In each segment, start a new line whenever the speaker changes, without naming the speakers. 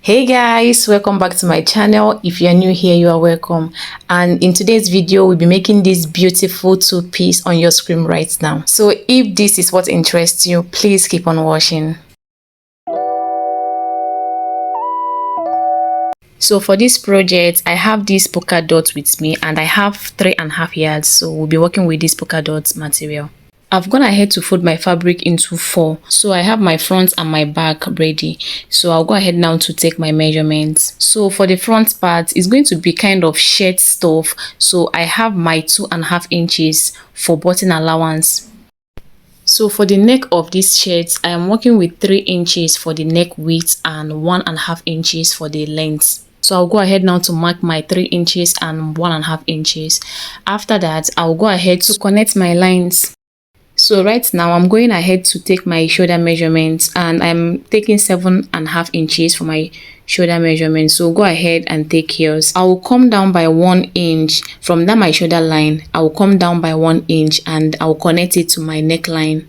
Hey guys, welcome back to my channel. If you are new here, you are welcome. And in today's video, we'll be making this beautiful two-piece on your screen right now. So if this is what interests you, please keep on watching. So for this project, I have these polka dots with me and I have 3.5 yards. So we'll be working with this polka dots material. I've gone ahead to fold my fabric into 4, so I have my front and my back ready. So I'll go ahead now to take my measurements. So for the front part, it's going to be kind of shirt stuff, so I have my 2.5 inches for button allowance. So for the neck of this shirt, I am working with 3 inches for the neck width and 1.5 inches for the length. So I'll go ahead now to mark my 3 inches and 1.5 inches. After that, I'll go ahead to connect my lines. So right now I'm going ahead to take my shoulder measurements and I'm taking 7.5 inches for my shoulder measurement. So go ahead and take yours. I will come down by 1 inch from that my shoulder line. I will come down by 1 inch and I will connect it to my neckline.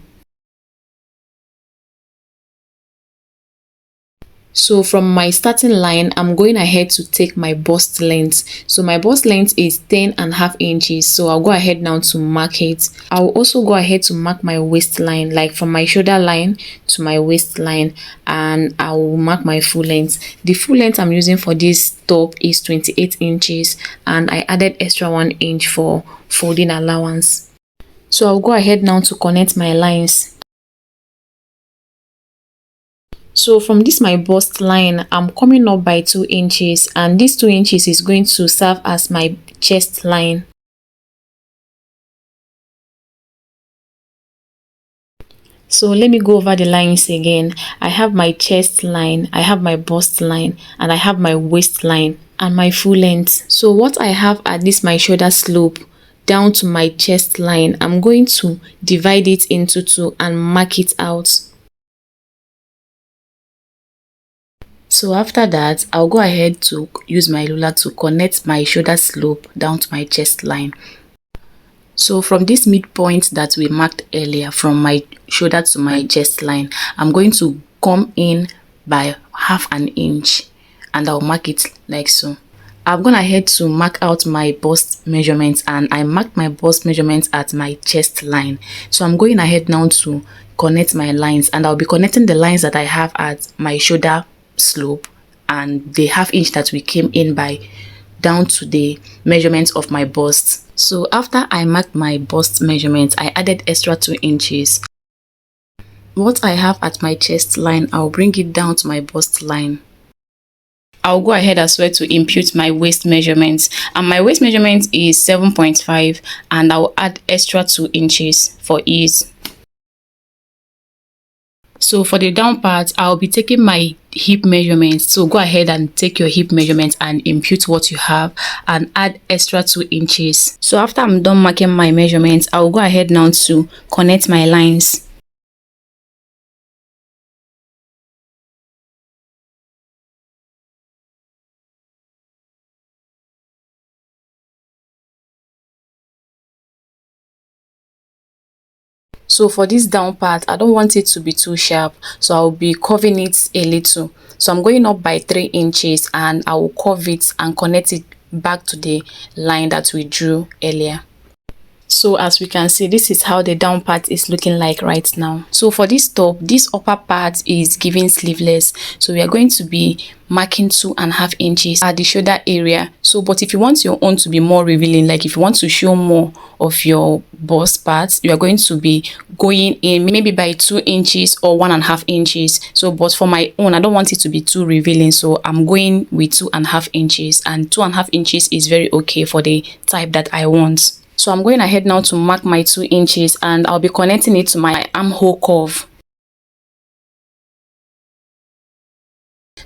So from my starting line, I'm going ahead to take my bust length. So my bust length is 10.5 inches. So I'll go ahead now to mark it. I'll also go ahead to mark my waistline, like from my shoulder line to my waistline, and I will mark my full length. The full length I'm using for this top is 28 inches and I added extra 1 inch for folding allowance. So I'll go ahead now to connect my lines. So from this my bust line, I'm coming up by 2 inches and this 2 inches is going to serve as my chest line. So let me go over the lines again. I have my chest line, I have my bust line, and I have my waistline and my full length. So what I have at this my shoulder slope down to my chest line, I'm going to divide it into 2 and mark it out. So after that, I'll go ahead to use my ruler to connect my shoulder slope down to my chest line. So from this midpoint that we marked earlier, from my shoulder to my chest line, I'm going to come in by 0.5 inch and I'll mark it like so. I've gone ahead to mark out my bust measurements and I marked my bust measurements at my chest line. So I'm going ahead now to connect my lines and I'll be connecting the lines that I have at my shoulder slope and the 0.5 inch that we came in by down to the measurements of my bust. So after I marked my bust measurements, I added extra 2 inches. What I have at my chest line, I'll bring it down to my bust line. I'll go ahead as well to impute my waist measurements, and my waist measurement is 7.5 and I'll add extra 2 inches for ease. So for the down part, I'll be taking my hip measurements. So go ahead and take your hip measurements and impute what you have and add extra 2 inches. So after I'm done marking my measurements, I'll go ahead now to connect my lines. So for this down part, I don't want it to be too sharp, so I'll be curving it a little. So I'm going up by 3 inches and I will curve it and connect it back to the line that we drew earlier. So as we can see, this is how the down part is looking like right now. So for this top, this upper part is giving sleeveless, so we are going to be marking 2.5 inches at the shoulder area. So but if you want your own to be more revealing, like if you want to show more of your bust parts, you are going to be going in maybe by 2 inches or 1.5 inches. So but for my own, I don't want it to be too revealing, so I'm going with 2.5 inches, and 2.5 inches is very okay for the type that I want. So I'm going ahead now to mark my 2 inches and I'll be connecting it to my armhole curve.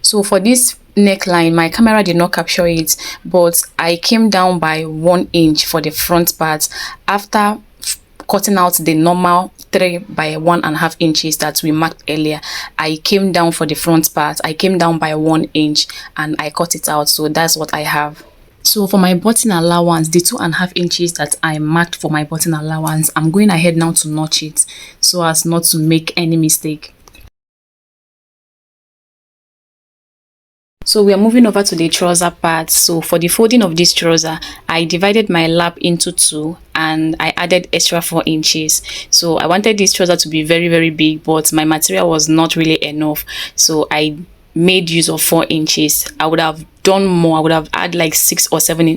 So for this neckline, my camera did not capture it, but I came down by 1 inch for the front part after cutting out the normal 3 by 1.5 inches that we marked earlier. I came down for the front part, I came down by 1 inch and I cut it out. So that's what I have. So for my button allowance, the 2.5 inches that I marked for my button allowance, I'm going ahead now to notch it so as not to make any mistake. So we are moving over to the trouser part. So for the folding of this trouser, I divided my lap into two and I added extra 4 inches. So I wanted this trouser to be very big, but my material was not really enough, so I made use of 4 inches. I would have done more. I would have added like 6 or 7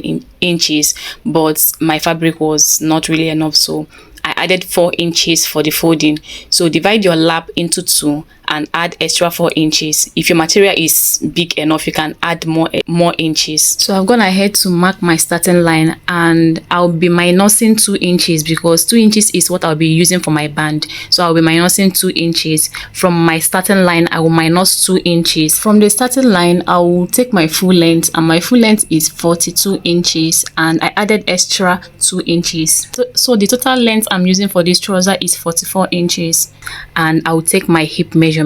inches, but my fabric was not really enough, so I added 4 inches for the folding. So divide your lap into two and add extra 4 inches. If your material is big enough, you can add more inches. So I've gone ahead to mark my starting line, and I'll be minusing 2 inches because 2 inches is what I'll be using for my band. So I'll be minusing 2 inches from my starting line. I will minus 2 inches from the starting line. I will take my full length, and my full length is 42 inches, and I added extra 2 inches. So the total length I'm using for this trouser is 44 inches, and I'll take my hip measurements.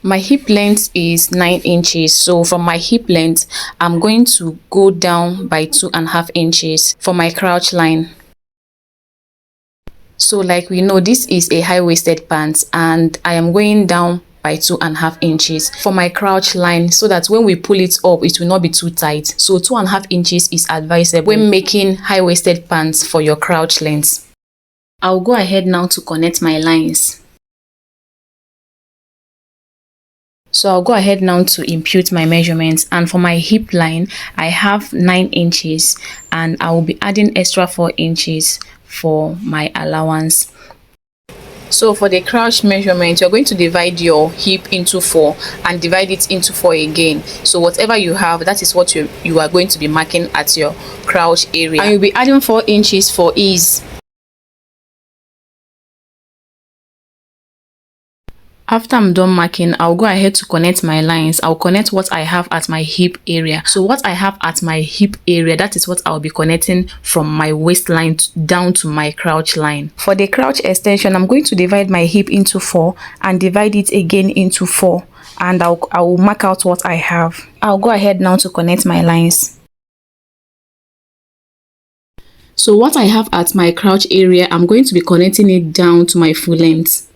My hip length is 9 inches, so from my hip length I'm going to go down by 2.5 inches for my crouch line. So like we know, this is a high-waisted pants, and I am going down by 2.5 inches for my crouch line, so that when we pull it up it will not be too tight. So 2.5 inches is advisable when making high-waisted pants for your crouch length. I'll go ahead now to connect my lines. So I'll go ahead now to impute my measurements, and for my hip line I have 9 inches, and I will be adding extra 4 inches for my allowance. So for the crouch measurement, you're going to divide your hip into 4 and divide it into 4 again. So whatever you have, that is what you are going to be marking at your crouch area, and you'll be adding 4 inches for ease. After I'm done marking, I'll go ahead to connect my lines. I'll connect what I have at my hip area. So what I have at my hip area, that is what I'll be connecting from my waistline down to my crouch line. For the crouch extension, I'm going to divide my hip into 4 and divide it again into 4, and I will mark out what I have. I'll go ahead now to connect my lines. So what I have at my crouch area, I'm going to be connecting it down to my full length.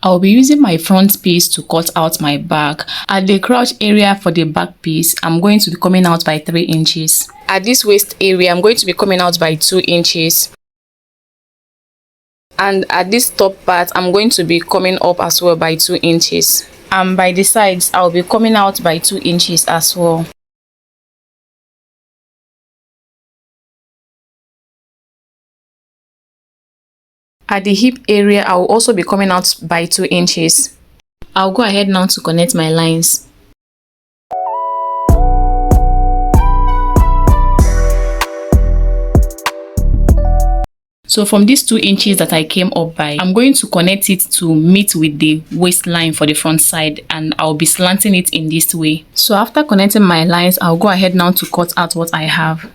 I'll be using my front piece to cut out my back. At the crouch area for the back piece, I'm going to be coming out by 3 inches. At this waist area, I'm going to be coming out by 2 inches. And at this top part, I'm going to be coming up as well by 2 inches. And by the sides, I'll be coming out by 2 inches as well. At the hip area, I will also be coming out by 2 inches. I'll go ahead now to connect my lines. So from these 2 inches that I came up by, I'm going to connect it to meet with the waistline for the front side, and I'll be slanting it in this way. So after connecting my lines, I'll go ahead now to cut out what I have.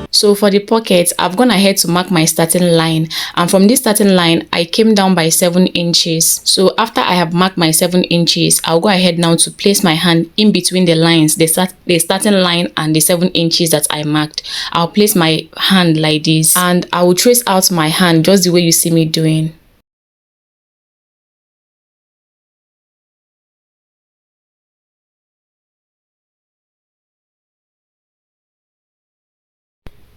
So for the pockets, I've gone ahead to mark my starting line, and from this starting line I came down by 7 inches. So after I have marked my 7 inches, I'll go ahead now to place my hand in between the lines, the starting line and the 7 inches that I marked. I'll place my hand like this, and I will trace out my hand just the way you see me doing.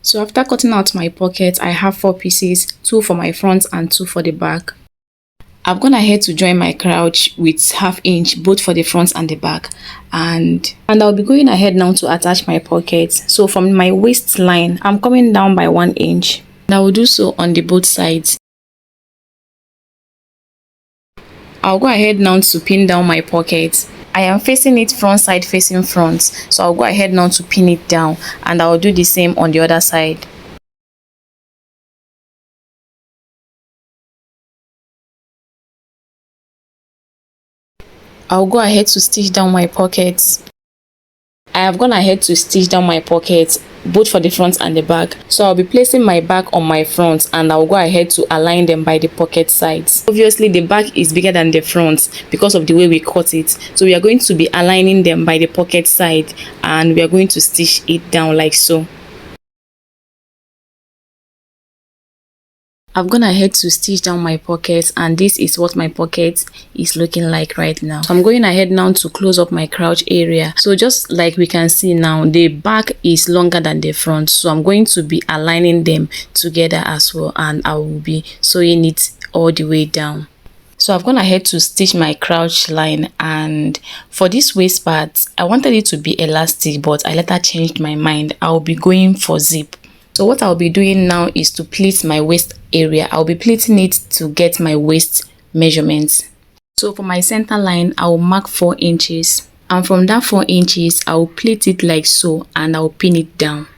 So after cutting out my pocket, I have 4 pieces, 2 for my front and 2 for the back. I've gone ahead to join my crouch with 1/2 inch both for the front and the back, and I'll be going ahead now to attach my pockets. So from my waistline, I'm coming down by 1 inch, and I will do so on the both sides. I'll go ahead now to pin down my pocket. I am facing it front side facing front, so I'll go ahead now to pin it down, and I'll do the same on the other side. I'll go ahead to stitch down my pockets. I have gone ahead to stitch down my pockets both for the front and the back. So I'll be placing my back on my front and I'll go ahead to align them by the pocket sides. Obviously the back is bigger than the front because of the way we cut it. So we are going to be aligning them by the pocket side and we are going to stitch it down like so. I've gone ahead to stitch down my pocket and this is what my pocket is looking like right now. So I'm going ahead now to close up my crotch area. So just like we can see now, the back is longer than the front. So I'm going to be aligning them together as well and I will be sewing it all the way down. So I've gone ahead to stitch my crotch line, and for this waist part, I wanted it to be elastic but I later changed my mind. I'll be going for zip. So what I'll be doing now is to pleat my waist area. I'll be pleating it to get my waist measurements. So for my center line, I'll mark 4 inches. And from that 4 inches, I'll pleat it like so and I'll pin it down.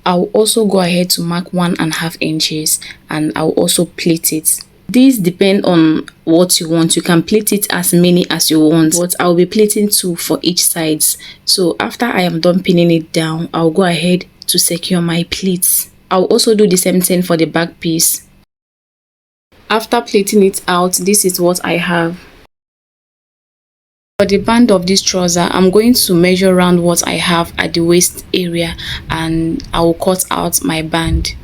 I'll also go ahead to mark 1.5 inches and I'll also pleat it. These depend on what you want. You can pleat it as many as you want, but I'll be pleating 2 for each sides. So after I am done pinning it down, I'll go ahead to secure my pleats. I'll also do the same thing for the back piece. After pleating it out, this is what I have. For the band of this trouser, I'm going to measure around what I have at the waist area and I will cut out my band.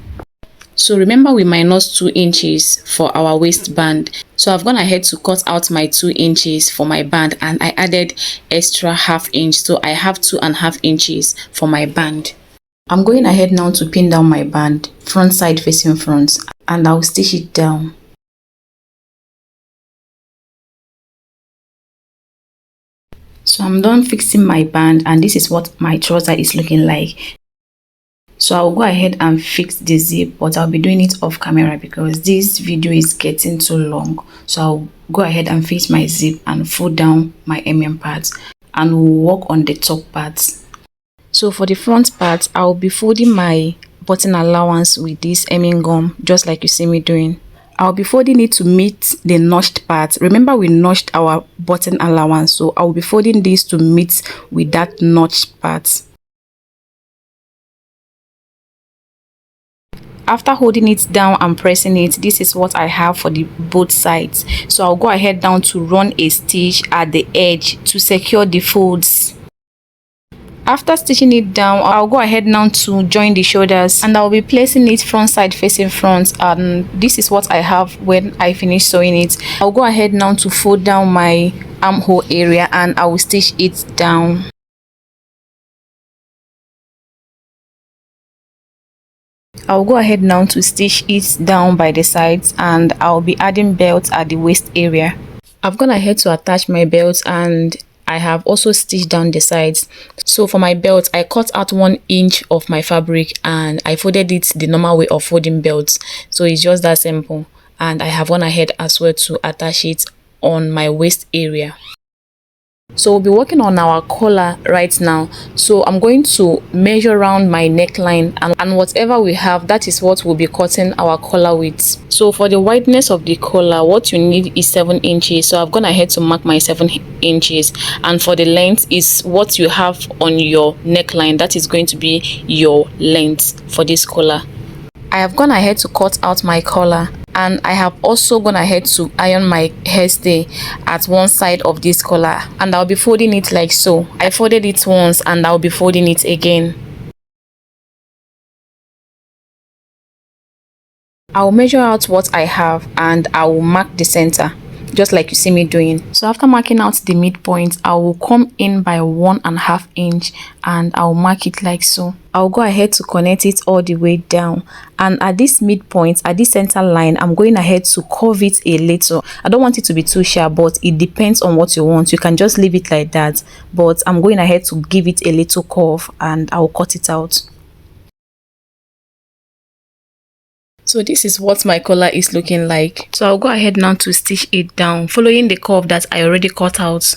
So remember we minus 2 inches for our waistband. So I've gone ahead to cut out my 2 inches for my band and I added extra ½ inch. So I have 2.5 inches for my band. I'm going ahead now to pin down my band, front side facing front, and I'll stitch it down. So I'm done fixing my band and this is what my trouser is looking like. So I'll go ahead and fix the zip, but I'll be doing it off camera because this video is getting too long. So I'll go ahead and fix my zip and fold down my hemming parts and we'll work on the top parts. So for the front part, I'll be folding my button allowance with this hemming gum, just like you see me doing. I'll be folding it to meet the notched part. Remember we notched our button allowance, so I'll be folding this to meet with that notched part. After holding it down and pressing it, this is what I have for the both sides. So I'll go ahead down to run a stitch at the edge to secure the folds. After stitching it down, I'll go ahead now to join the shoulders and I'll be placing it front side facing front, and this is what I have when I finish sewing it. I'll go ahead now to fold down my armhole area and I will stitch it down. I'll go ahead now to stitch it down by the sides and I'll be adding belts at the waist area. I've gone ahead to attach my belt and I have also stitched down the sides. So for my belt, I cut out 1 inch of my fabric and I folded it the normal way of folding belts. So it's just that simple. And I have gone ahead as well to attach it on my waist area. So we'll be working on our collar right now. So I'm going to measure around my neckline and whatever we have, that is what we'll be cutting our collar with. So for the wideness of the collar, what you need is 7 inches. So I've gone ahead to mark my 7 inches, and for the length is what you have on your neckline. That is going to be your length for this collar. I have gone ahead to cut out my collar and I have also gone ahead to iron my hairstay at one side of this collar and I'll be folding it like so. I folded it once and I'll be folding it again. I'll measure out what I have and I will mark the center, just like you see me doing. So after marking out the midpoint, I will come in by 1.5 inch and I'll mark it like so. I'll go ahead to connect it all the way down, and at this midpoint, at this center line, I'm going ahead to curve it a little. I don't want it to be too sharp, but it depends on what you want. You can just leave it like that, but I'm going ahead to give it a little curve and I'll cut it out. So this is what my collar is looking like. So I'll go ahead now to stitch it down, following the curve that I already cut out.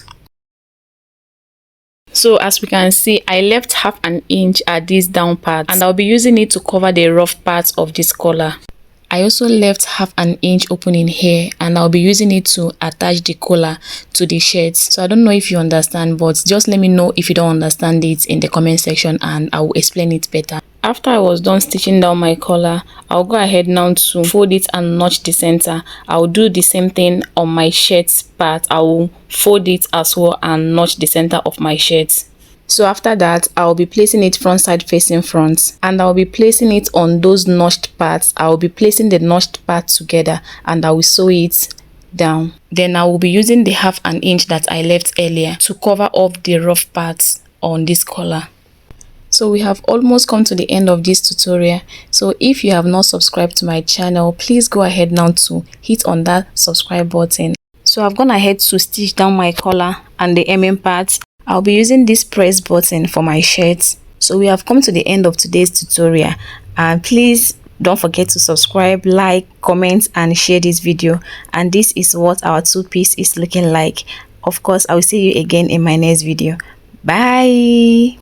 So as we can see, I left 0.5 inch at this down part and I'll be using it to cover the rough parts of this collar. I also left half an inch opening here, and I'll be using it to attach the collar to the shirt. So I don't know if you understand, but just let me know if you don't understand it in the comment section and I will explain it better. After I was done stitching down my collar, I'll go ahead now to fold it and notch the center. I'll do the same thing on my shirt part. I will fold it as well and notch the center of my shirt. So after that, I'll be placing it front side facing front, and I'll be placing it on those notched parts. I'll be placing the notched part together and I will sew it down. Then I will be using the half an inch that I left earlier to cover up the rough parts on this collar. So we have almost come to the end of this tutorial. So if you have not subscribed to my channel, please go ahead now to hit on that subscribe button. So I've gone ahead to stitch down my collar and the hemming part. I'll be using this press button for my shirt. So we have come to the end of today's tutorial, and please don't forget to subscribe, like, comment and share this video. And this is what our two-piece is looking like. Of course, I will see you again in my next video. Bye.